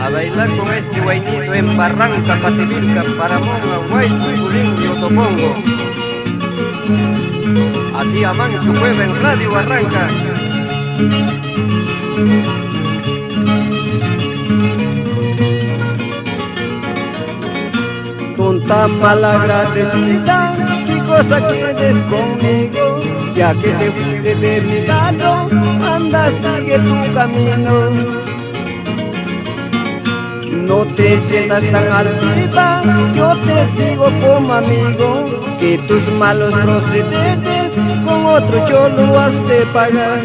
A bailar con este guainito en Barranca, Pativilca, Paramonga, Huayco, Culín y Otopongo. Así aman su pueblo en Radio Barranca. Con tan malagradecida, ¿qué cosa quieres conmigo? Ya que te fuiste de mi lado, anda, sigue tu camino. No te sientas tan altiva, yo te digo como amigo, que tus malos procedentes con otro yo lo has de pagar.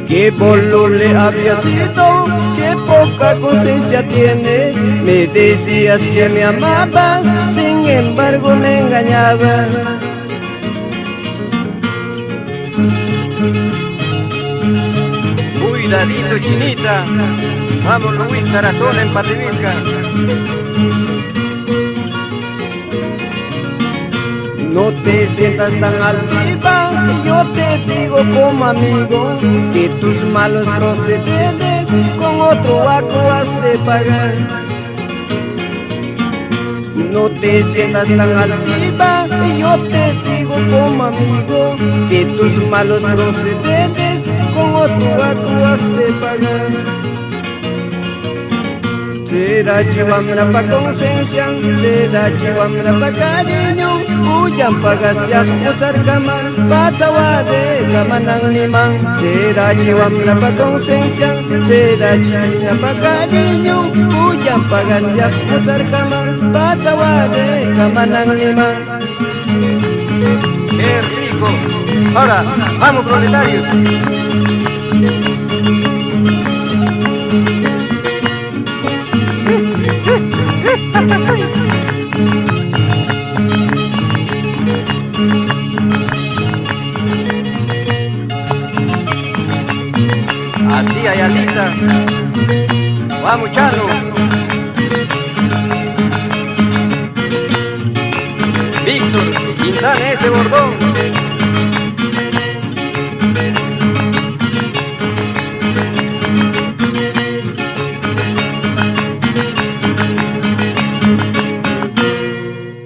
Qué bolo le había sido, qué poca conciencia tiene. Me decías que me amabas, sin embargo me engañabas. Cuidadito, chinita. Vamos, Luis Tarazona en Pativilca. No te sientas tan altiva, yo te digo como amigo, que tus malos procedentes con otro vaco has de pagar. No te sientas tan altiva, yo te digo como amigo, que tus malos procedentes con otro vaco has de pagar. Será chihuamra pa conciencia, será chihuamra pa cariño, huyan pa gasya usar kamar, pa chawade kamanang limang. Será chihuamra pa conciencia, será chihuamra pa cariño, huyan pa gasya usar kamar, pa chawade kamanang limang. ¡Qué rico! Ahora, vamos, proletarios. Así, Ayalita. Vamos, Chano.